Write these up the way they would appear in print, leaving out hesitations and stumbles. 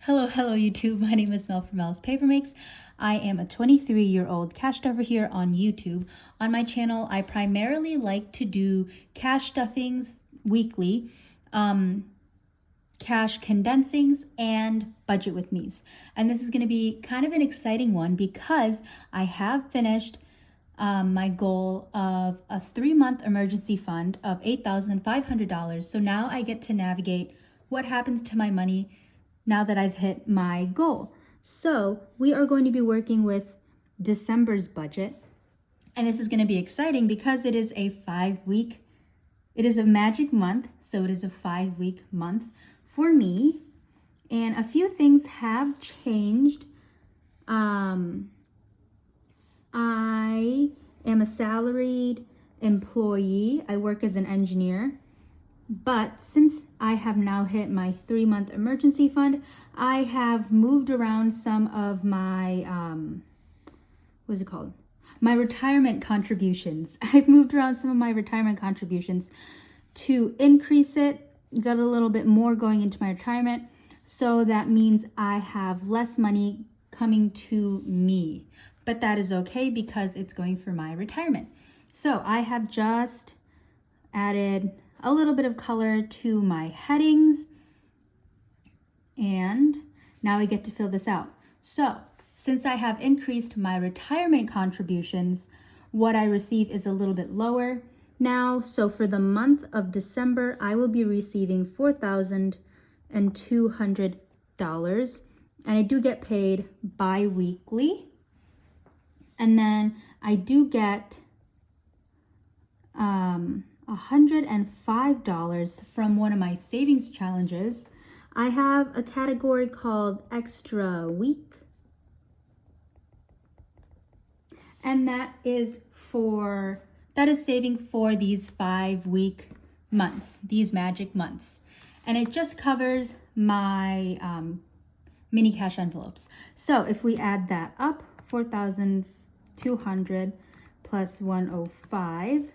Hello YouTube. My name is Mel from Mel's Paper Makes. I am a 23-year-old cash stuffer here on YouTube. On my channel, I primarily like to do cash stuffings weekly, cash condensings, and budget with me's. And this is going to be kind of an exciting one because I have finished my goal of a 3-month emergency fund of $8,500. So now I get to navigate what happens to my money now that I've hit my goal. So we are going to be working with December's budget. And this is going to be exciting because it is a magic month. So it is a 5-week month for me. And a few things have changed. I am a salaried employee. I work as an engineer. But since I have now hit my 3-month emergency fund, I have moved around some of my, my retirement contributions. I've moved around some of my retirement contributions to increase it, got a little bit more going into my retirement. So that means I have less money coming to me. But that is okay because it's going for my retirement. So I have just added a little bit of color to my headings, and now we get to fill this out. So since I have increased my retirement contributions, what I receive is a little bit lower now. So for the month of December, I will be receiving $4,200, and I do get paid bi-weekly. And then I do get $105 from one of my savings challenges. I have a category called Extra Week, and that is saving for these 5-week months, these magic months. And it just covers my mini cash envelopes. So if we add that up, 4,200 plus 105,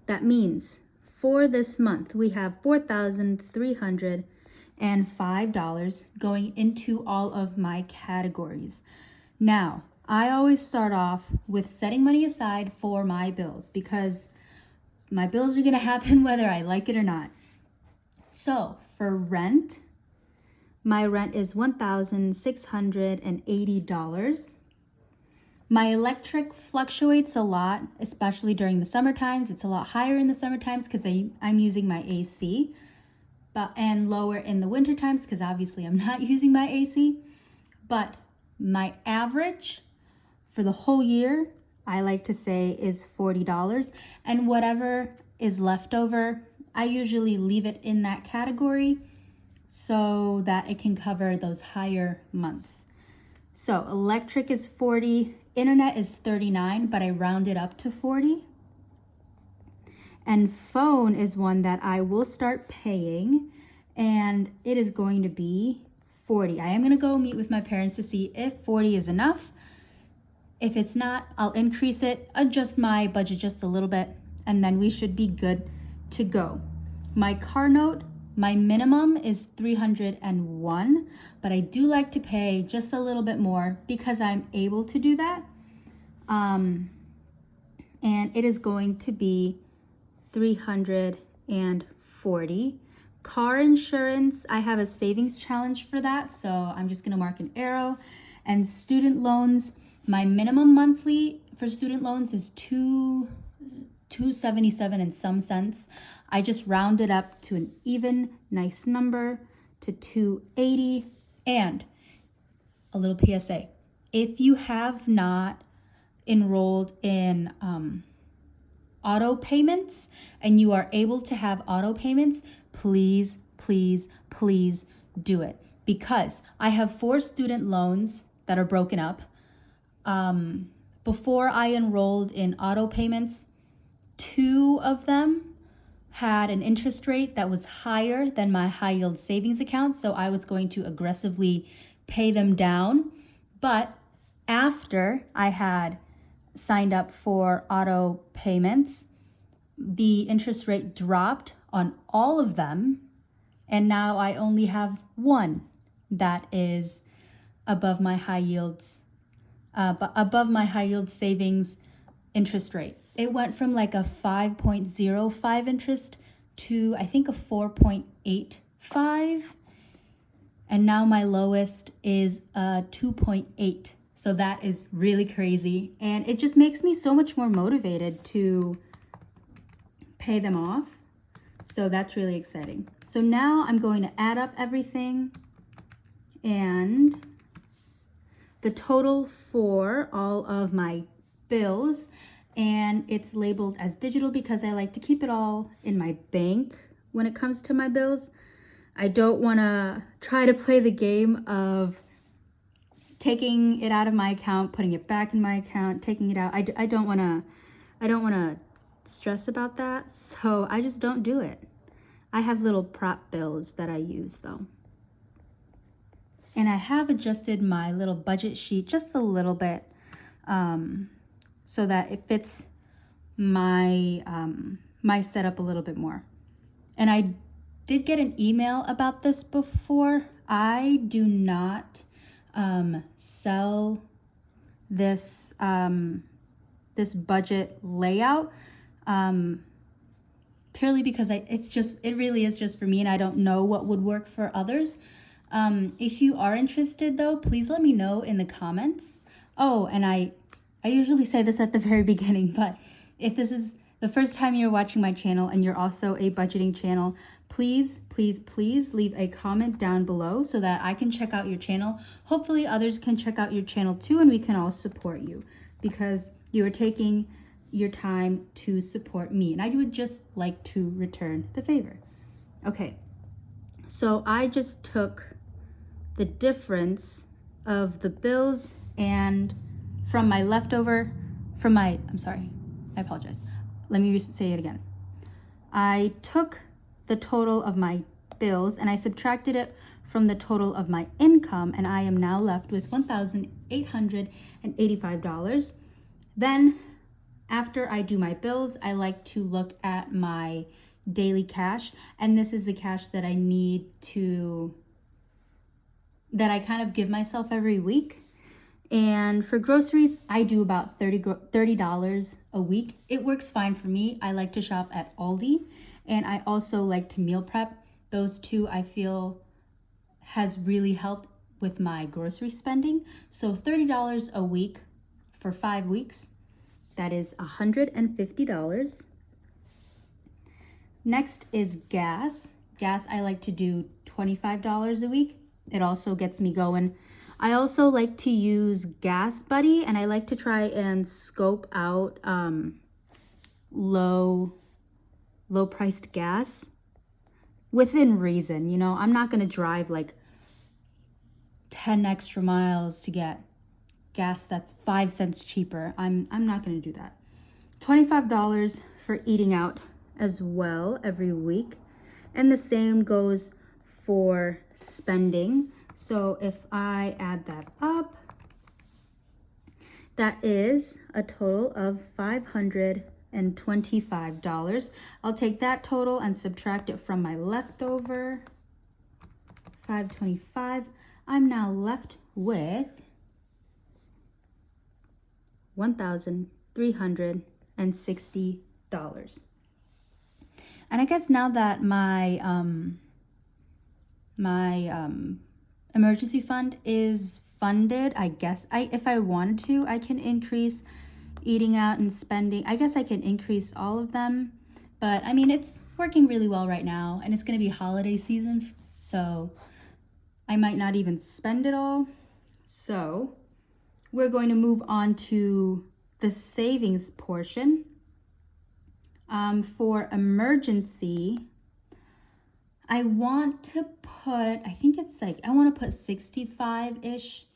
that means for this month, we have $4,305 going into all of my categories. Now, I always start off with setting money aside for my bills because my bills are going to happen whether I like it or not. So for rent, my rent is $1,680. My electric fluctuates a lot, especially during the summer times. It's a lot higher in the summer times because I'm using my AC, and lower in the winter times because obviously I'm not using my AC. But my average for the whole year, I like to say, is $40. And whatever is left over, I usually leave it in that category so that it can cover those higher months. So electric is $40. Internet is $39, but I round it up to $40. And phone is one that I will start paying, and it is going to be $40. I am going to go meet with my parents to see if $40 is enough. If it's not, I'll increase it, adjust my budget just a little bit, and then we should be good to go. My car note, my minimum is $301, but I do like to pay just a little bit more because I'm able to do that. And it is going to be $340. Car insurance, I have a savings challenge for that, so I'm just going to mark an arrow. And student loans, my minimum monthly for student loans is $277 and some cents. I just round it up to an even nice number to $280. And a little PSA, if you have not enrolled in auto payments and you are able to have auto payments, please do it, because I have 4 student loans that are broken up. Before I enrolled in auto payments, 2 of them had an interest rate that was higher than my high yield savings account, so I was going to aggressively pay them down. But after I had signed up for auto payments, the interest rate dropped on all of them, and now I only have 1 that is above my high yields, but above my high yield savings interest rate. It went from like a 5.05 interest to I think a 4.85, and now my lowest is a 2.8. So that is really crazy, and it just makes me so much more motivated to pay them off. So that's really exciting. So now I'm going to add up everything, and the total for all of my bills, and it's labeled as digital because I like to keep it all in my bank when it comes to my bills. I don't want to try to play the game of taking it out of my account, putting it back in my account, taking it out. I don't want to stress about that, so I just don't do it. I have little prop bills that I use though. And I have adjusted my little budget sheet just a little bit, so that it fits my my setup a little bit more. And I did get an email about this before. I do not sell this this budget layout purely because it really is just for me, and I don't know what would work for others. If you are interested though, please let me know in the comments. Oh, and I usually say this at the very beginning, but if this is the first time you're watching my channel and you're also a budgeting channel, please, please, please leave a comment down below so that I can check out your channel. Hopefully others can check out your channel too, and we can all support you because you are taking your time to support me, and I would just like to return the favor. Okay, so I just took the difference of the bills and from my leftover, I'm sorry, I apologize. Let me say it again. I took the total of my bills and I subtracted it from the total of my income, and I am now left with $1,885. Then after I do my bills, I like to look at my daily cash, and this is the cash that I need that I kind of give myself every week. And for groceries, I do about $30 a week. It works fine for me. I like to shop at Aldi, and I also like to meal prep. Those two I feel has really helped with my grocery spending. So $30 a week for 5 weeks, that is $150. Next is gas. Gas, I like to do $25 a week. It also gets me going. I also like to use Gas Buddy, and I like to try and scope out low priced gas within reason. You know, I'm not going to drive like 10 extra miles to get gas that's 5 cents cheaper. I'm not going to do that. $25 for eating out as well every week. And the same goes for spending. So if I add that up, that is a total of $525. I'll take that total and subtract it from my leftover, $525. I'm now left with $1,360. And I guess now that my emergency fund is funded, I guess if I wanted to, I can increase eating out and spending. I guess I can increase all of them, but I mean, it's working really well right now, and it's going to be holiday season, so I might not even spend it all. So we're going to move on to the savings portion. For emergency, I want to put, I think it's like, I want to put $65-ish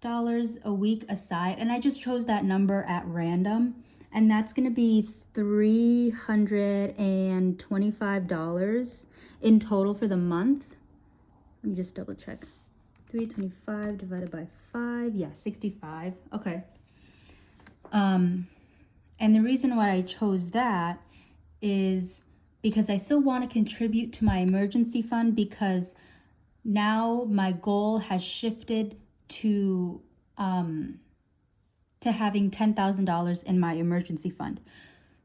a week aside. And I just chose that number at random. And that's going to be $325 in total for the month. Let me just double check. 325 divided by 5. Yeah, 65. Okay. And the reason why I chose that is because I still want to contribute to my emergency fund, because now my goal has shifted to having $10,000 in my emergency fund.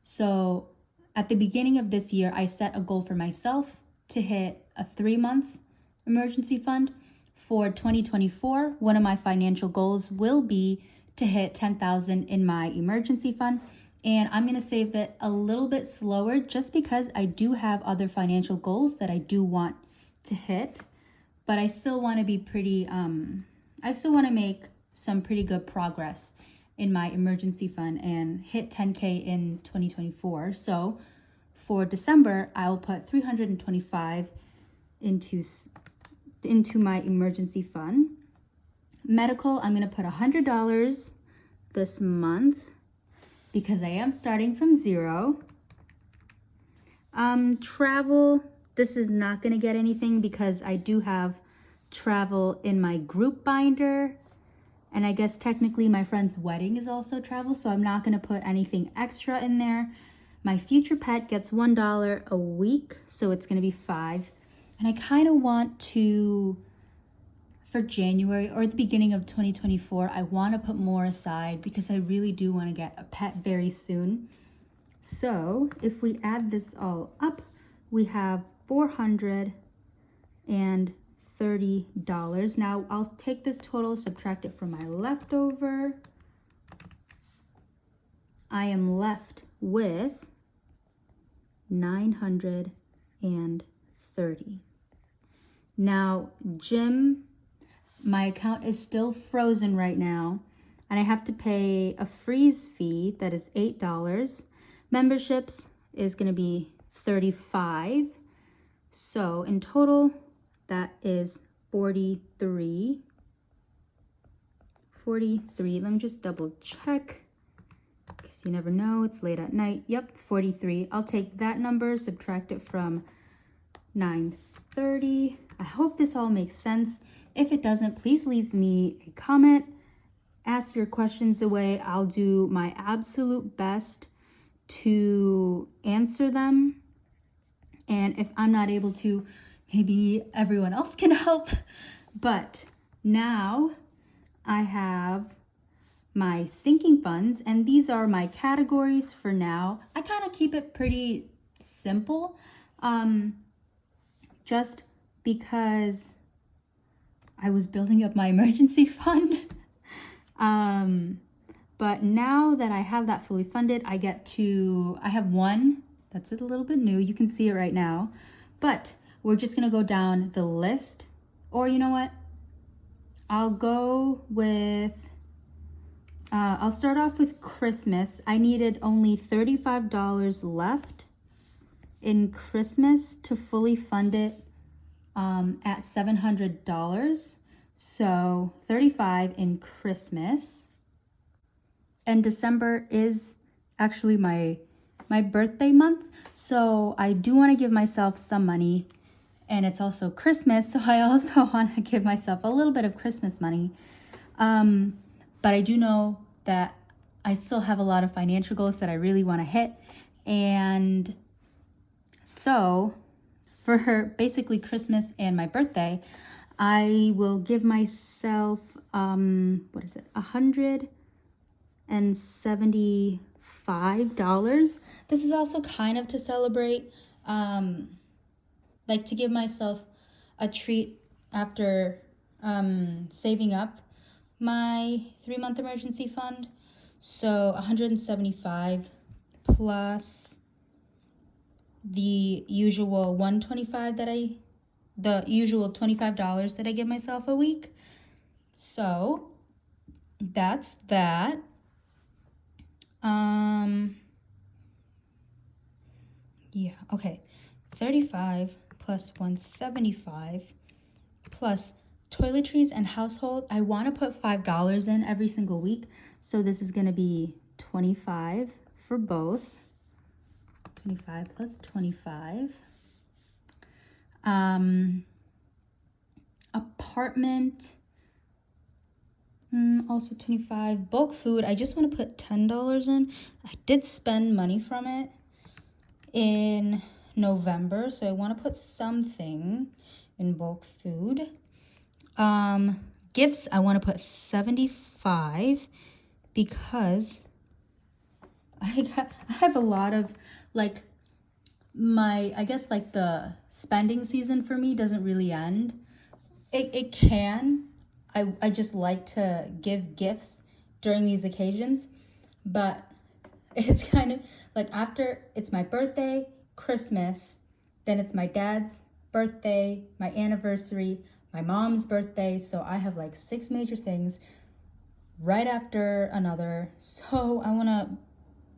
So at the beginning of this year, I set a goal for myself to hit a 3-month emergency fund. For 2024, one of my financial goals will be to hit 10,000 in my emergency fund. And I'm going to save it a little bit slower just because I do have other financial goals that I do want to hit. But I still want to be I still want to make some pretty good progress in my emergency fund and hit 10K in 2024. So for December, I'll put 325 into my emergency fund. Medical, I'm going to put $100 this month because I am starting from zero. Travel, this is not going to get anything because I do have travel in my group binder. And I guess technically my friend's wedding is also travel, so I'm not going to put anything extra in there. My future pet gets $1 a week, so it's going to be $5. And I kind of want to, for January or the beginning of 2024, I want to put more aside because I really do want to get a pet very soon. So if we add this all up, we have $430. Now I'll take this total, subtract it from my leftover. I am left with $930. Now, gym, my account is still frozen right now, and I have to pay a freeze fee that is $8. Memberships is going to be $35. So in total, that is 43. Let me just double check because you never know. It's late at night. Yep, 43. I'll take that number, subtract it from 930. I hope this all makes sense. If it doesn't, please leave me a comment. Ask your questions away. I'll do my absolute best to answer them. And if I'm not able to, maybe everyone else can help. But now I have my sinking funds, and these are my categories for now. I kind of keep it pretty simple, just because I was building up my emergency fund. But now that I have that fully funded, I have one that's a little bit new. You can see it right now, but we're just going to go down the list. Or you know what? I'll go with, I'll start off with Christmas. I needed only $35 left in Christmas to fully fund it at $700. So $35 in Christmas. And December is actually my birthday month. So I do want to give myself some money. And it's also Christmas, so I also want to give myself a little bit of Christmas money. But I do know that I still have a lot of financial goals that I really want to hit. And so for basically Christmas and my birthday, I will give myself, $175. This is also kind of to celebrate, like to give myself a treat after saving up my 3-month emergency fund. So 175 plus the usual 125 the usual $25 that I give myself a week. So that's that. Yeah, okay. 35 plus 175 plus toiletries and household. I want to put $5 in every single week. So this is going to be 25 for both. 25 plus 25. Apartment, also 25. Bulk food, I just want to put $10 in. I did spend money from it in November, so I want to put something in bulk food. Gifts, I want to put 75 because I have a lot of like I guess like the spending season for me doesn't really end. It can. I just like to give gifts during these occasions, but it's kind of like after it's my birthday, Christmas, then it's my dad's birthday, my anniversary, my mom's birthday. So I have like 6 major things right after another. So I want to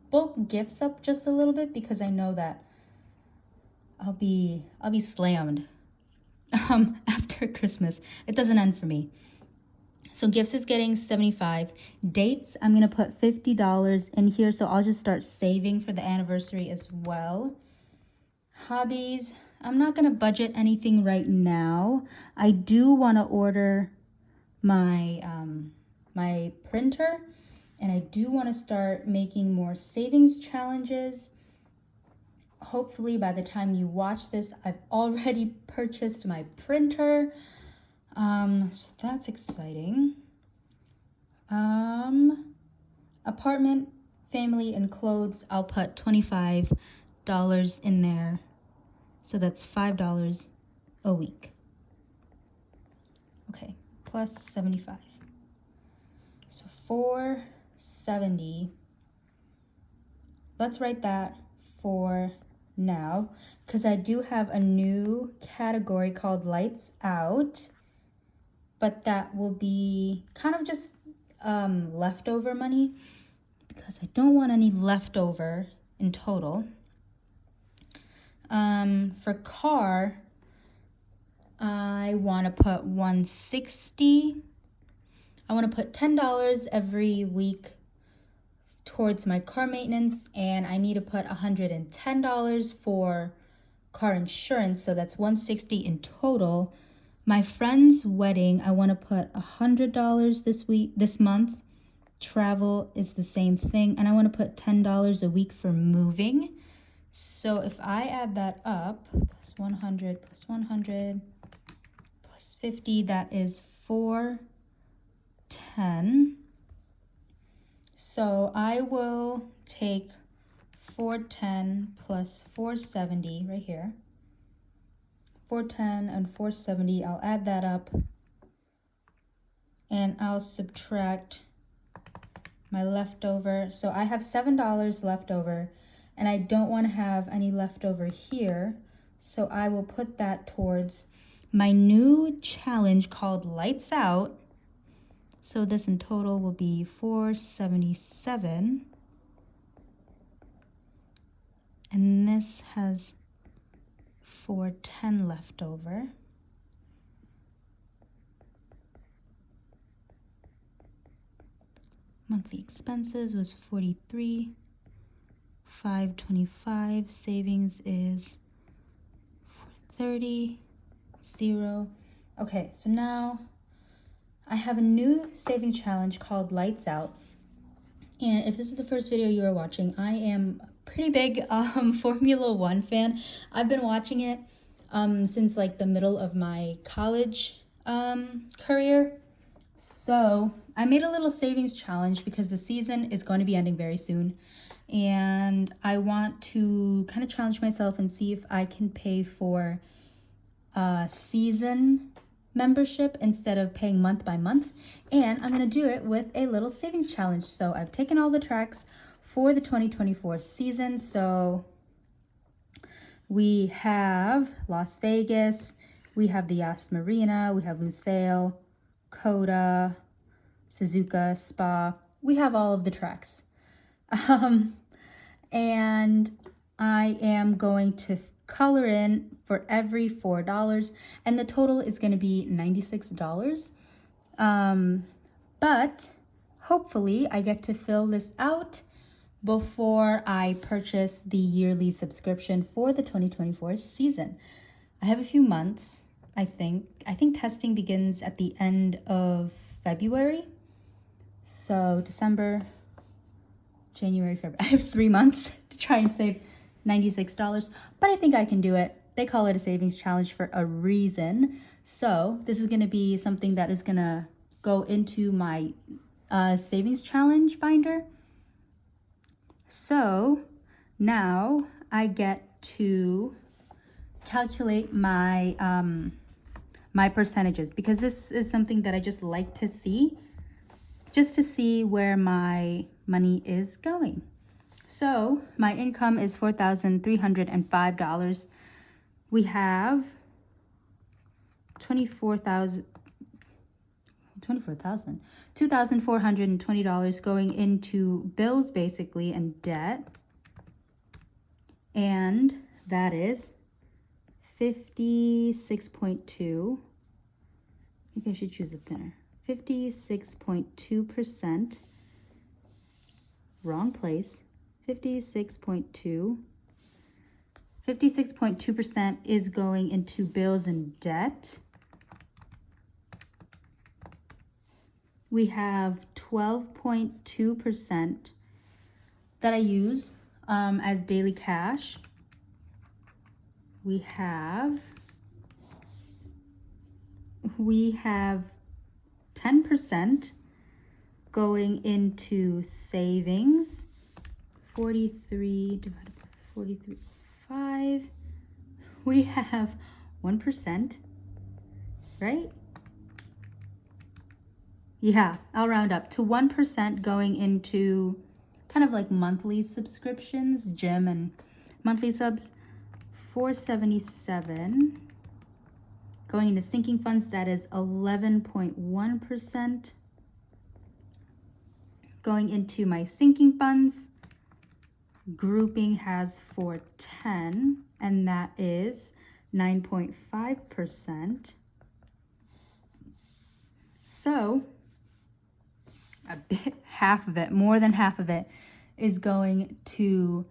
bulk gifts up just a little bit because I know that I'll be slammed after Christmas. It doesn't end for me. So gifts is getting 75. Dates, I'm going to put $50 in here. So I'll just start saving for the anniversary as well. Hobbies, I'm not going to budget anything right now. I do want to order my my printer, and I do want to start making more savings challenges. Hopefully by the time you watch this, I've already purchased my printer. So that's exciting. Apartment, family, and clothes, I'll put $25 in there. So that's $5 a week. Okay, plus 75. So 470. Let's write that for now, because I do have a new category called Lights Out, but that will be kind of just leftover money because I don't want any leftover in total. For car, I want to put 160. I want to put $10 every week towards my car maintenance, and I need to put $110 for car insurance, so that's $160 in total. My friend's wedding, I want to put $100 this month. Travel is the same thing, and I want to put $10 a week for moving. So if I add that up, plus 100 plus 100 plus 50, that is 410. So I will take 410 plus 470 right here. 410 and 470, I'll add that up and I'll subtract my leftover. So I have $7 left over, and I don't want to have any leftover here. So I will put that towards my new challenge called Lights Out. So this in total will be 477. And this has 410 left over. Monthly expenses was 43. 525. Savings is 430. 0. Okay, so now I have a new savings challenge called Lights Out. And if this is the first video you are watching, I am a pretty big Formula One fan. I've been watching it since like the middle of my college career. So I made a little savings challenge because the season is going to be ending very soon. And I want to kind of challenge myself and see if I can pay for a season membership instead of paying month by month. And I'm going to do it with a little savings challenge. So I've taken all the tracks for the 2024 season. So we have Las Vegas, we have the Yas Marina, we have Lusail, Coda, Suzuka, Spa. We have all of the tracks. And I am going to color in for every $4, and the total is going to be $96. But hopefully I get to fill this out before I purchase the yearly subscription for the 2024 season. I have a few months, I think. I think testing begins at the end of February. So December, January, February. I have 3 months to try and save $96, but I think I can do it. they call it a savings challenge for a reason. So this is going to be something that is going to go into my savings challenge binder. So now I get to calculate my my percentages, because this is something that I just like to see, just to see where my money is going. So my income is $4,305. We have $2,420 going into bills basically and debt. And that is 56.2. Maybe I should choose a thinner. 56.2%. Wrong place. 56.2. 56.2% is going into bills and debt. We have 12.2% that I use as daily cash. We have 10% going into savings. 43 divided by 43.5. We have 1%, right? Yeah, I'll round up to 1% going into kind of like monthly subscriptions, gym and monthly subs. 477 going into sinking funds, that is 11.1%. Going into my sinking funds, grouping has 410, and that is 9.5%. So a bit, half of it, more than half of it, is going to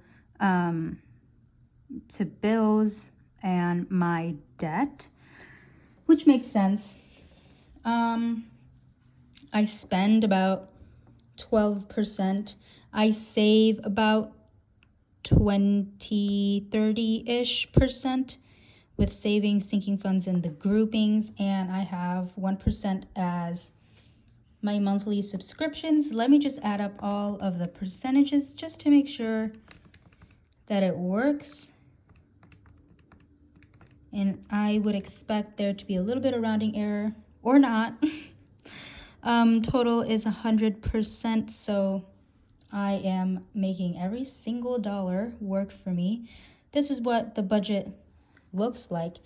bills and my debt, which makes sense. I spend about 12%. I save about 30-ish% with savings, sinking funds, and the groupings, and I have 1% as my monthly subscriptions. Let me just add up all of the percentages just to make sure that it works. And I would expect there to be a little bit of rounding error, or not. Total is 100%, so I am making every single dollar work for me. This is what the budget looks like.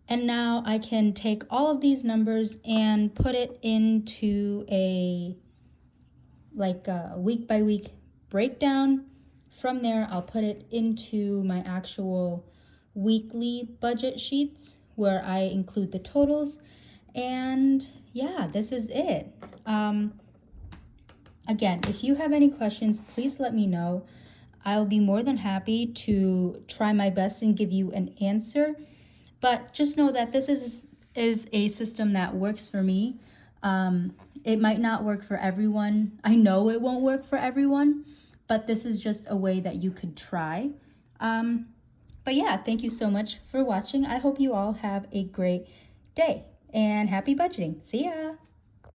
And now I can take all of these numbers and put it into a week by week breakdown. From there, I'll put it into my actual weekly budget sheets where I include the totals. And yeah, this is it. Again, if you have any questions, please let me know. I'll be more than happy to try my best and give you an answer. But just know that this is a system that works for me. It might not work for everyone. I know it won't work for everyone, but this is just a way that you could try. But yeah, thank you so much for watching. I hope you all have a great day and happy budgeting. See ya.